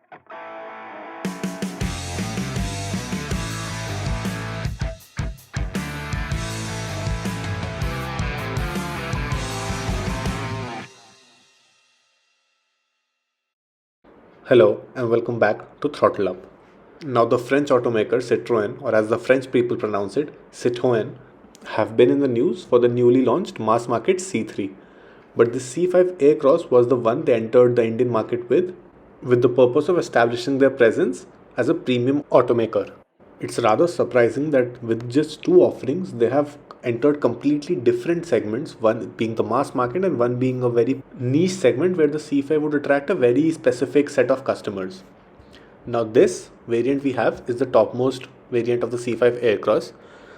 Hello and welcome back to Throttle Up. Now, the French automaker Citroen, or as the French people pronounce it, Citroen, have been in the news for the newly launched mass market C3. But the C5 Aircross was the one they entered the Indian market with the purpose of establishing their presence as a premium automaker. It's rather surprising that with just two offerings, they have entered completely different segments, one being the mass market and one being a very niche segment where the C5 would attract a very specific set of customers. Now, this variant we have is the topmost variant of the C5 Aircross.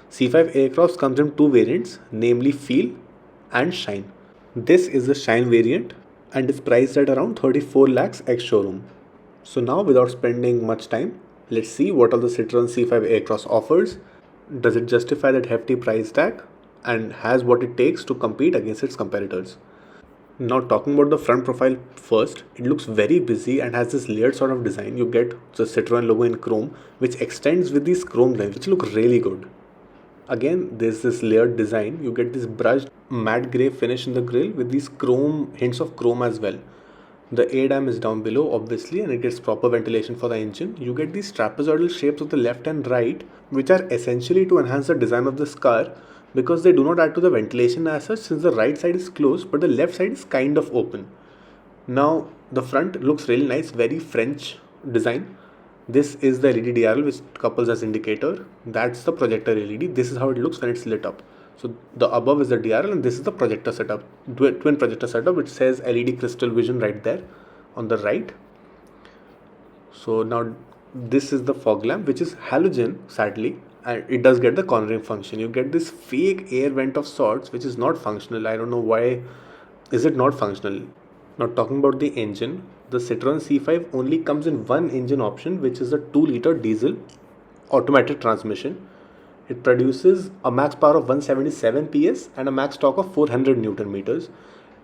C5 Aircross comes in two variants, namely Feel and Shine. This is the Shine variant and is priced at around 34 lakhs ex showroom. So now, without spending much time, let's see what all the Citroen C5 Aircross offers. Does it justify that hefty price tag and has what it takes to compete against its competitors? Now, talking about the front profile first, it looks very busy and has this layered sort of design. You get the Citroen logo in chrome, which extends with these chrome lines, which look really good. Again, there's this layered design. You get this brushed matte grey finish in the grille with these chrome hints of chrome as well. The A-dam is down below, obviously, and it gets proper ventilation for the engine. You get these trapezoidal shapes of the left and right, which are essentially to enhance the design of this car because they do not add to the ventilation as such, since the right side is closed but the left side is kind of open. Now, the front looks really nice, very French design. This is the LED DRL which couples as indicator. That's the projector LED. This is how it looks when it's lit up. So the above is the DRL and this is the projector setup, twin projector setup, which says LED crystal vision right there on the right. So now this is the fog lamp, which is halogen, sadly, and it does get the cornering function. You get this fake air vent of sorts, which is not functional. I don't know why is it not functional. Now, talking about the engine, the Citroen C5 only comes in one engine option, which is a 2-liter diesel automatic transmission. It produces a max power of 177 PS and a max torque of 400 Newton meters.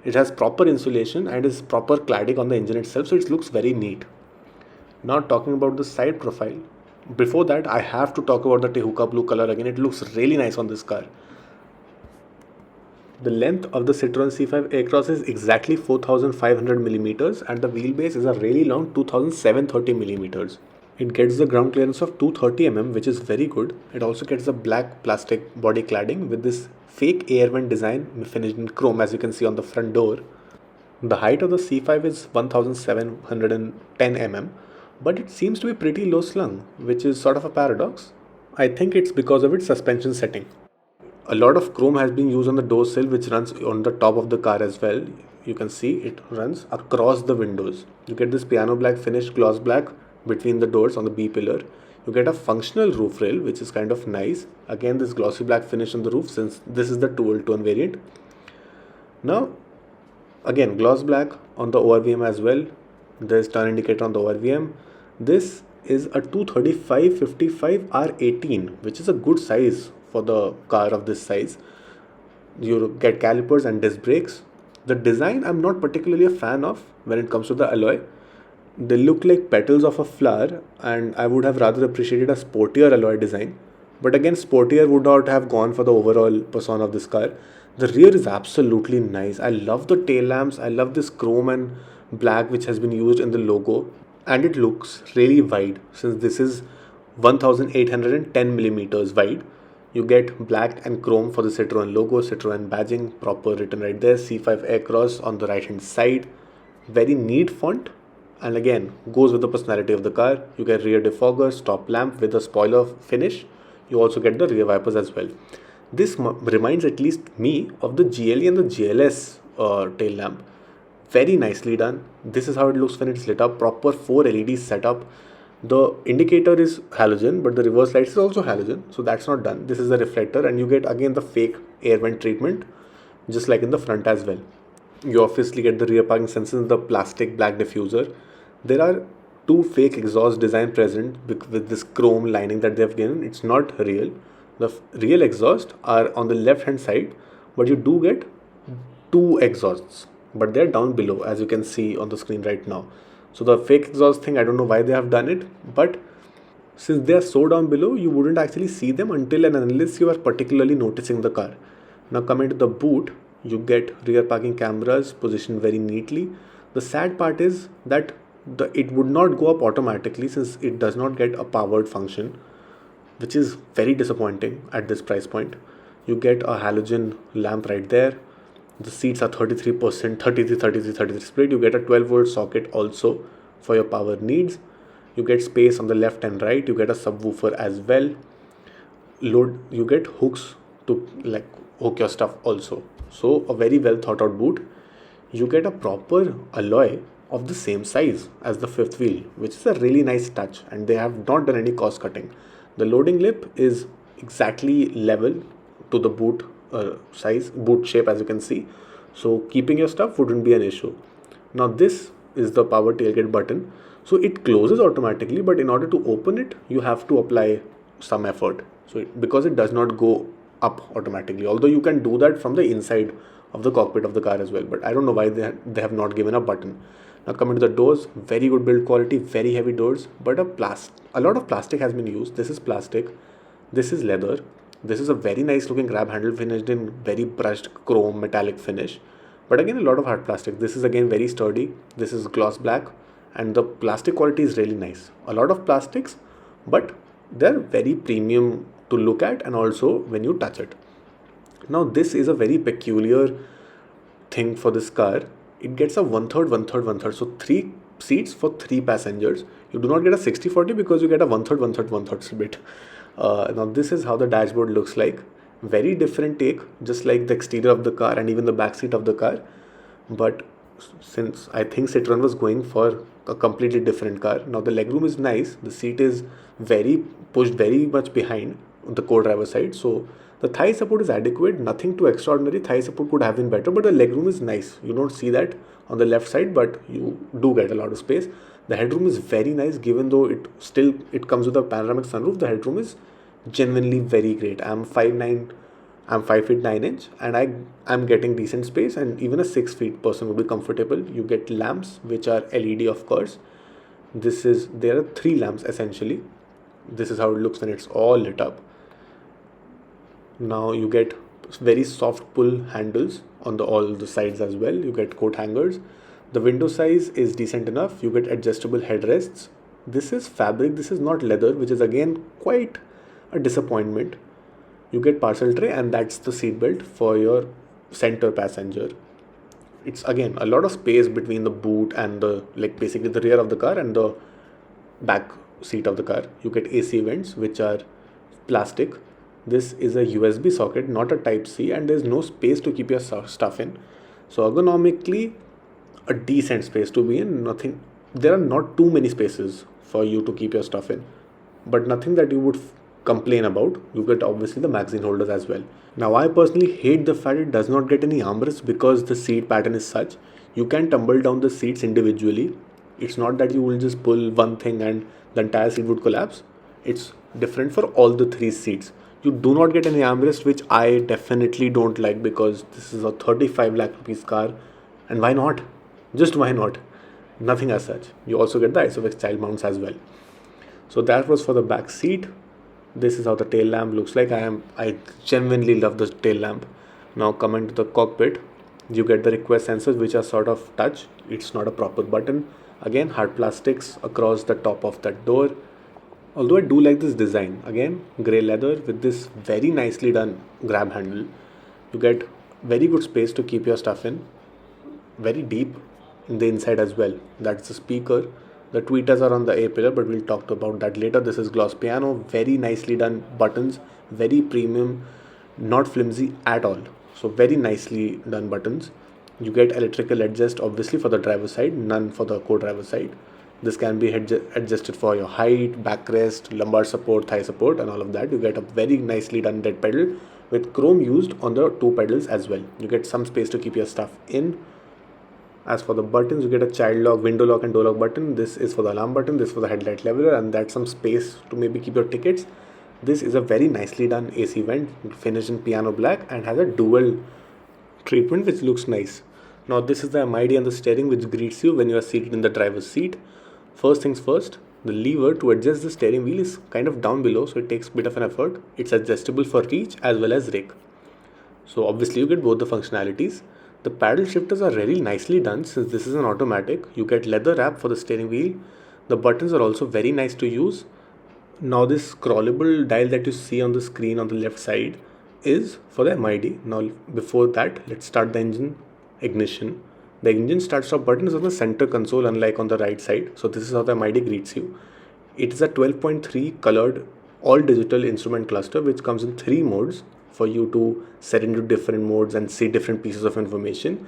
It has proper insulation and is proper cladding on the engine itself, so it looks very neat. Now, talking about the side profile, before that I have to talk about the Tehuka blue color again. It looks really nice on this car. The length of the Citroen C5 Aircross is exactly 4500 millimeters and the wheelbase is a really long 2730 millimeters. It gets the ground clearance of 230 mm, which is very good. It also gets the black plastic body cladding with this fake air vent design finished in chrome, as you can see on the front door. The height of the C5 is 1710 mm, but it seems to be pretty low slung, which is sort of a paradox. I think it's because of its suspension setting. A lot of chrome has been used on the door sill, which runs on the top of the car as well. You can see it runs across the windows. You get this piano black finished gloss black between the doors on the B pillar. You get a functional roof rail, which is kind of nice. Again, this glossy black finish on the roof, since this is the dual tone variant. Now, again, gloss black on the ORVM as well. There's turn indicator on the ORVM. This is a 235/55 R18, which is a good size for the car of this size. You get calipers and disc brakes. The design I'm not particularly a fan of when it comes to the alloy. They look like petals of a flower, and I would have rather appreciated a sportier alloy design. But again, sportier would not have gone for the overall persona of this car. The rear is absolutely nice. I love the tail lamps. I love this chrome and black which has been used in the logo, and it looks really wide since this is 1810 millimeters wide. You get black and chrome for the Citroen logo, Citroen badging, proper written right there. C5 Aircross on the right hand side. Very neat font, and again goes with the personality of the car. You get rear defogger, stop lamp with a spoiler finish. You also get the rear wipers as well. This reminds at least me of the GLE and the GLS tail lamp. Very nicely done. This is how it looks when it's lit up. Proper 4 LEDs setup. The indicator is halogen, but the reverse lights is also halogen, so that's not done. This is the reflector, and you get again the fake air vent treatment, just like in the front as well. You obviously get the rear parking sensors, the plastic black diffuser. There are two fake exhaust design present with this chrome lining that they have given. It's not real. The real exhaust are on the left hand side, but you do get two exhausts, but they're down below, as you can see on the screen right now. So the fake exhaust thing, I don't know why they have done it, but since they are so down below, you wouldn't actually see them until and unless you are particularly noticing the car. Now coming to the boot, you get rear parking cameras positioned very neatly. The sad part is that it would not go up automatically since it does not get a powered function, which is very disappointing at this price point. You get a halogen lamp right there. The seats are 33%, 33 split. You get a 12-volt socket also for your power needs. You get space on the left and right. You get a subwoofer as well. You get hooks to like hook your stuff also. So a very well thought out boot. You get a proper alloy of the same size as the fifth wheel, which is a really nice touch, and they have not done any cost cutting. The loading lip is exactly level to the boot boot shape, as you can see. So keeping your stuff wouldn't be an issue. Now this is the power tailgate button. So it closes automatically, but in order to open it, you have to apply some effort. So because it does not go up automatically, although you can do that from the inside of the cockpit of the car as well. But I don't know why they have not given a button. Now coming to the doors, very good build quality, very heavy doors, but a lot of plastic has been used. This is plastic, this is leather. This is a very nice looking grab handle finished in very brushed chrome metallic finish. But again, a lot of hard plastic. This is again very sturdy. This is gloss black, and the plastic quality is really nice. A lot of plastics, but they're very premium to look at and also when you touch it. Now this is a very peculiar thing for this car. It gets a 1/3, 1/3, 1/3. So 3 seats for 3 passengers. You do not get a 60/40 because you get a 1/3, 1/3, 1/3 split. Now this is how the dashboard looks like. Very different take, just like the exterior of the car and even the back seat of the car. But since I think Citroen was going for a completely different car. Now the legroom is nice. The seat is pushed very much behind the co-driver side. So the thigh support is adequate. Nothing too extraordinary. Thigh support could have been better, but the legroom is nice. You don't see that on the left side, but you do get a lot of space. The headroom is very nice, given though it comes with a panoramic sunroof. The headroom is genuinely very great. I'm 5'9", I'm 5 feet 9 inch, and I'm getting decent space, and even a 6 feet person would be comfortable. You get lamps which are LED, of course. There are 3 lamps essentially. This is how it looks when it's all lit up. Now you get very soft pull handles on all the sides as well. You get coat hangers. The window size is decent enough. You get adjustable headrests. This is fabric, this is not leather, which is again quite a disappointment. You get parcel tray, and that's the seat belt for your center passenger. It's again a lot of space between the boot and basically the rear of the car and the back seat of the car. You get AC vents which are plastic. This is a USB socket, not a type C, and there's no space to keep your stuff in. So ergonomically, a decent space to be in. There are not too many spaces for you to keep your stuff in, but nothing that you would complain about. You get obviously the magazine holders as well. Now I personally hate the fact it does not get any armrests because the seat pattern is such. You can tumble down the seats individually. It's not that you will just pull one thing and the entire seat would collapse. It's different for all the 3 seats. You do not get any armrest, which I definitely don't like, because this is a 35 lakh rupees car, and why not? Just why not? Nothing as such. You also get the ISOFIX child mounts as well. So that was for the back seat. This is how the tail lamp looks like. I genuinely love the tail lamp. Now coming to the cockpit, you get the request sensors which are sort of touch. It's not a proper button. Again, hard plastics across the top of that door. Although I do like this design. Again, grey leather with this very nicely done grab handle. You get very good space to keep your stuff in. Very deep in the inside as well. That's the speaker. The tweeters are on the A-pillar, but we'll talk about that later. This is gloss piano, very nicely done buttons, very premium, not flimsy at all. So very nicely done buttons. You get electrical adjust obviously for the driver side, none for the co-driver side. This can be adjusted for your height, backrest, lumbar support, thigh support, and all of that. You get a very nicely done dead pedal with chrome used on the 2 pedals as well. You get some space to keep your stuff in. As for the buttons, you get a child lock, window lock, and door lock button. This is for the alarm button, this is for the headlight leveler, and that's some space to maybe keep your tickets. This is a very nicely done AC vent, finished in piano black, and has a dual treatment which looks nice. Now this is the MID and the steering which greets you when you are seated in the driver's seat. First things first, the lever to adjust the steering wheel is kind of down below, so it takes a bit of an effort. It's adjustable for reach as well as rake. So obviously you get both the functionalities. The paddle shifters are really nicely done since this is an automatic. You get leather wrap for the steering wheel. The buttons are also very nice to use. Now this scrollable dial that you see on the screen on the left side is for the MID. Now before that, let's start the engine ignition. The engine start-stop button is on the center console, unlike on the right side. So this is how the MID greets you. It is a 12.3 colored all digital instrument cluster which comes in 3 modes for you to set into different modes and see different pieces of information.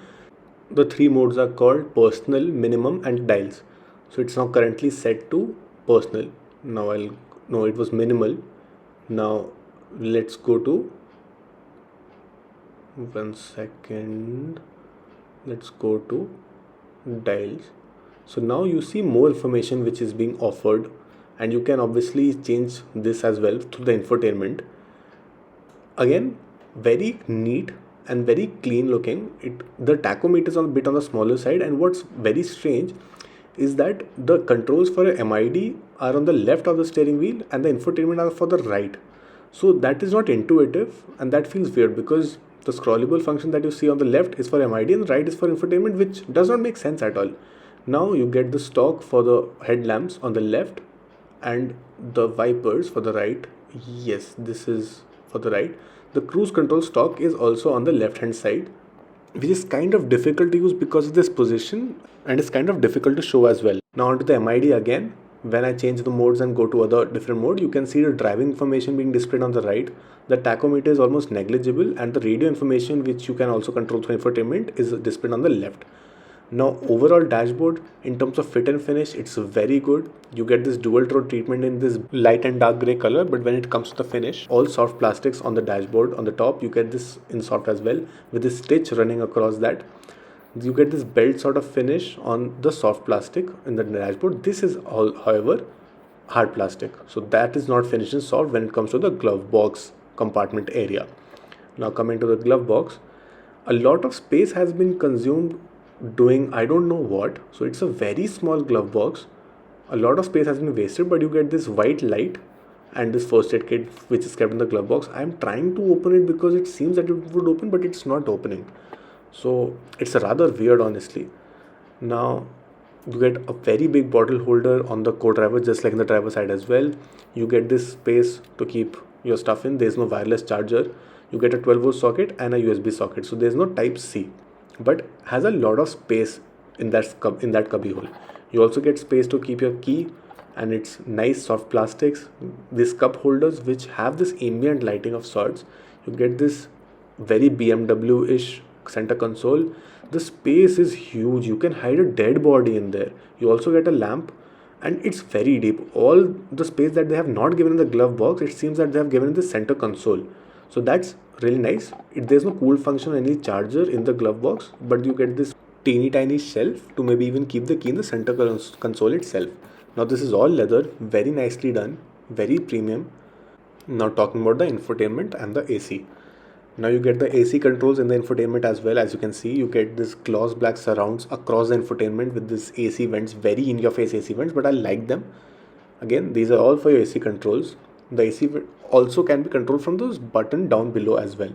The 3 modes are called personal, minimum and dials. So it's now currently set to personal. Now it was minimal. Now let's go to 1 second. Let's go to dials. So now you see more information which is being offered, and you can obviously change this as well through the infotainment. Again, very neat and very clean looking. The tachometer is a bit on the smaller side, and what's very strange is that the controls for a MID are on the left of the steering wheel and the infotainment are for the right. So that is not intuitive, and that feels weird because the scrollable function that you see on the left is for MID and the right is for infotainment, which does not make sense at all. Now you get the stock for the headlamps on the left and the wipers for the right. Yes, this is for the right. The cruise control stock is also on the left hand side, which is kind of difficult to use because of this position, and it's kind of difficult to show as well. Now onto the MID again. When I change the modes and go to other different mode, you can see the driving information being displayed on the right. The tachometer is almost negligible, and the radio information, which you can also control through infotainment, is displayed on the left. Now overall dashboard, in terms of fit and finish, it's very good. You get this dual tone treatment in this light and dark grey color, but when it comes to the finish, all soft plastics on the dashboard. On the top you get this in soft as well, with this stitch running across that. You get this belt sort of finish on the soft plastic in the dashboard. This is all, however, hard plastic, so that is not finished in soft when it comes to the glove box compartment area. Now coming to the glove box, a lot of space has been consumed doing I don't know what. So it's a very small glove box. A lot of space has been wasted, but you get this white light and this first aid kit which is kept in the glove box. I'm trying to open it because it seems that it would open, but it's not opening. So it's rather weird, honestly. Now you get a very big bottle holder on the co-driver, just like in the driver side as well. You get this space to keep your stuff in. There's no wireless charger. You get a 12-volt socket and a USB socket. So there's no type C, but has a lot of space in that cubby hole. You also get space to keep your key, and it's nice soft plastics. These cup holders which have this ambient lighting of sorts. You get this very BMW-ish center console. The space is huge. You can hide a dead body in there. You also get a lamp, and it's very deep. All the space that they have not given in the glove box, it seems that they have given in the center console. So that's really nice. There's no cool function or any charger in the glove box, but you get this teeny tiny shelf to maybe even keep the key in the center console itself. Now this is all leather, very nicely done, very premium. Now talking about the infotainment and the AC. Now you get the AC controls in the infotainment as well. As you can see, you get this gloss black surrounds across the infotainment with this AC vents, very in your face AC vents, but I like them. Again, these are all for your AC controls. The AC also can be controlled from those button down below as well.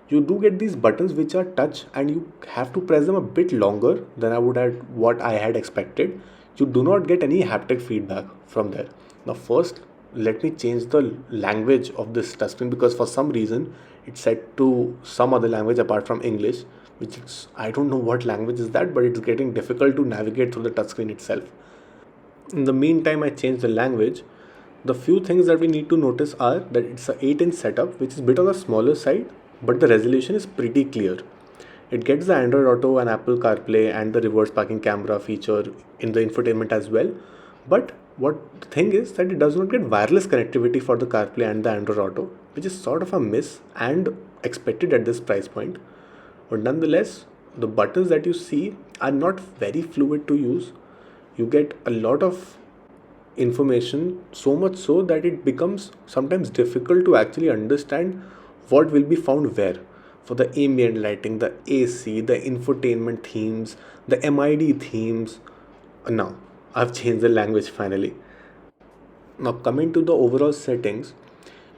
You do get these buttons which are touch, and you have to press them a bit longer than what I had expected. You do not get any haptic feedback from there. Now first, let me change the language of this touchscreen, because for some reason it's set to some other language apart from English, which is, I don't know what language is that, but it's getting difficult to navigate through the touchscreen itself. In the meantime, I changed the language. The few things that we need to notice are that it's a 8-inch setup, which is a bit on the smaller side, but the resolution is pretty clear. It gets the Android Auto and Apple CarPlay and the reverse parking camera feature in the infotainment as well. But what the thing is that it does not get wireless connectivity for the CarPlay and the Android Auto, which is sort of a miss and expected at this price point. But nonetheless, the buttons that you see are not very fluid to use. You get a lot of information, so much so that it becomes sometimes difficult to actually understand what will be found where. for the ambient lighting, the AC, the infotainment themes, the MID themes. Now, I've changed the language finally. Now, coming to the overall settings,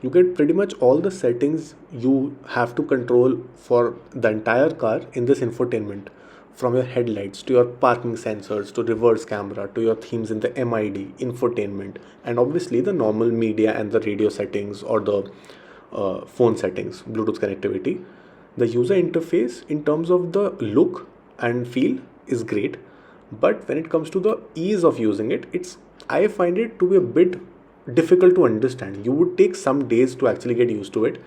you get pretty much all the settings you have to control for the entire car in this infotainment, from your headlights to your parking sensors to reverse camera to your themes in the MID, infotainment, and obviously the normal media and the radio settings or the phone settings, Bluetooth connectivity. The user interface in terms of the look and feel is great, but when it comes to the ease of using it, I find it to be a bit difficult to understand. You would take some days to actually get used to it.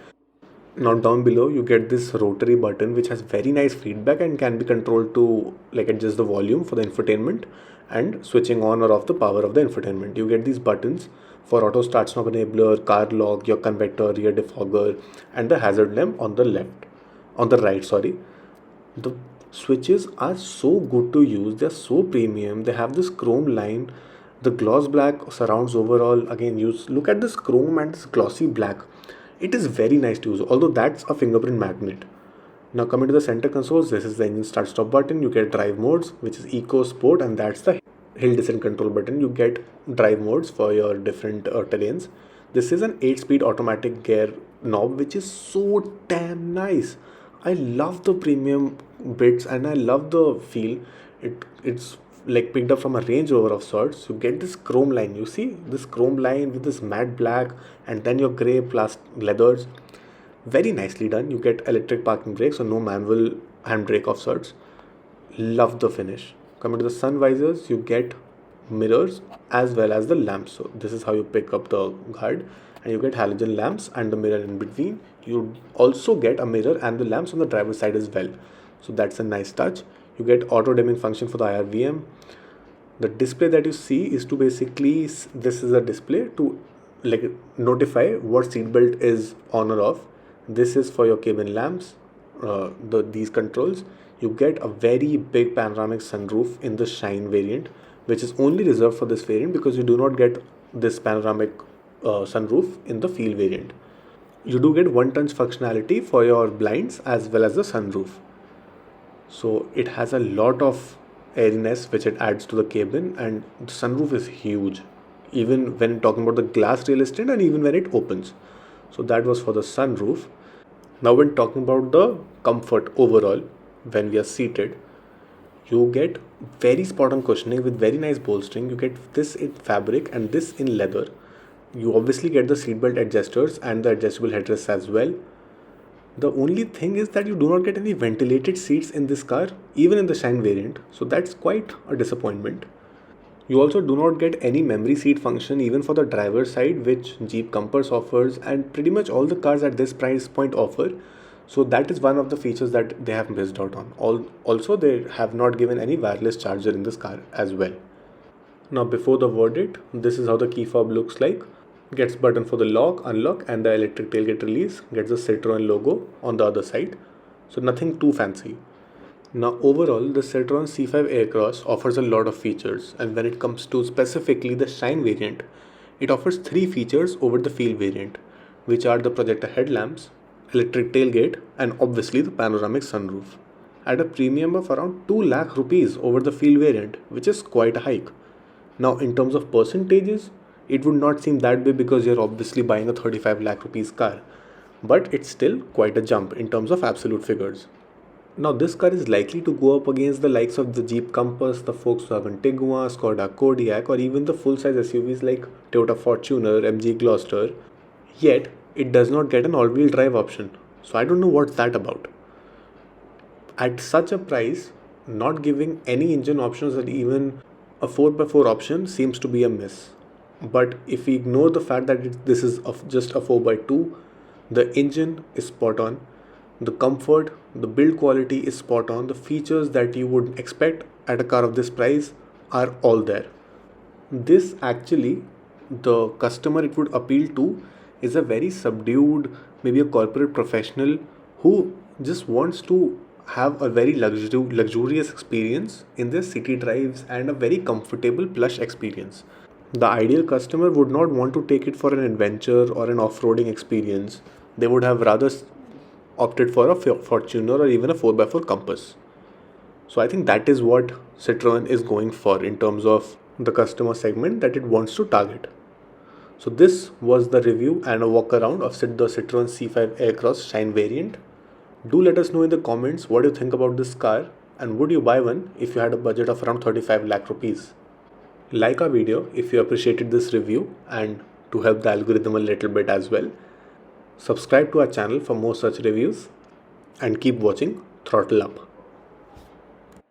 Now down below you get this rotary button which has very nice feedback and can be controlled to like adjust the volume for the infotainment and switching on or off the power of the infotainment. You get these buttons for auto start stop enabler, car lock, your convector, rear defogger, and the hazard lamp on the right, sorry. The switches are so good to use, they're so premium, they have this chrome line, the gloss black surrounds overall. Again, you look at this chrome and this glossy black, it is very nice to use, although that's a fingerprint magnet. Now coming to the center consoles, this is the engine start stop button. You get drive modes, which is eco, sport, and that's the hill descent control button. You get drive modes for your different terrains. This is an 8-speed automatic gear knob, which is so damn nice. I love the premium bits and I love the feel. It's like picked up from a Range Rover of sorts. You get this chrome line. You see this chrome line with this matte black and then your grey plastic leathers. Very nicely done. You get electric parking brakes, so no manual handbrake of sorts. Love the finish. Coming to the sun visors, you get mirrors as well as the lamps. So this is how you pick up the guard, and you get halogen lamps and the mirror in between. You also get a mirror and the lamps on the driver's side as well. So that's a nice touch. You get auto dimming function for the IRVM. The display that you see is to basically, this is a display to like notify what seatbelt is on or off. This is for your cabin lamps, these controls. You get a very big panoramic sunroof in the Shine variant, which is only reserved for this variant because you do not get this panoramic sunroof in the Feel variant. You do get one-touch functionality for your blinds as well as the sunroof. So it has a lot of airiness which it adds to the cabin, and the sunroof is huge, even when talking about the glass real estate and even when it opens. So that was for the sunroof. Now when talking about the comfort overall, when we are seated, you get very spot on cushioning with very nice bolstering. You get this in fabric and this in leather. You obviously get the seatbelt adjusters and the adjustable headrests as well. The only thing is that you do not get any ventilated seats in this car, even in the Shine variant, so that's quite a disappointment. You also do not get any memory seat function even for the driver's side, which Jeep Compass offers and pretty much all the cars at this price point offer. So that is one of the features that they have missed out on. Also, they have not given any wireless charger in this car as well. Now before the verdict, this is how the key fob looks like. Gets button for the lock, unlock, and the electric tailgate release. Gets the Citroen logo on the other side. So nothing too fancy. Now overall, the Citroen C5 Aircross offers a lot of features, and when it comes to specifically the Shine variant, it offers 3 features over the Feel variant, which are the projector headlamps, electric tailgate, and obviously the panoramic sunroof, at a premium of around 2 lakh rupees over the Feel variant, which is quite a hike. Now in terms of percentages, it would not seem that big because you're obviously buying a 35 lakh rupees car, but it's still quite a jump in terms of absolute figures. Now this car is likely to go up against the likes of the Jeep Compass, the Volkswagen Tiguan, Skoda Kodiaq, or even the full-size SUVs like Toyota Fortuner, MG Gloster. Yet, it does not get an all-wheel drive option. So I don't know what's that about. At such a price, not giving any engine options or even a 4x4 option seems to be a miss. But if we ignore the fact that this is just a 4x2, the engine is spot on. The comfort, the build quality is spot on. The features that you would expect at a car of this price are all there. This actually, the customer it would appeal to is a very subdued, maybe a corporate professional who just wants to have a very luxurious experience in their city drives and a very comfortable plush experience. The ideal customer would not want to take it for an adventure or an off-roading experience. They would have rather opted for a Fortuner or even a 4x4 Compass. So I think that is what Citroen is going for in terms of the customer segment that it wants to target. So this was the review and a walk around of the Citroen C5 Aircross Shine variant. Do let us know in the comments what you think about this car and would you buy one if you had a budget of around 35 lakh rupees. Like our video if you appreciated this review and to help the algorithm a little bit as well. Subscribe to our channel for more such reviews and keep watching Throttle Up.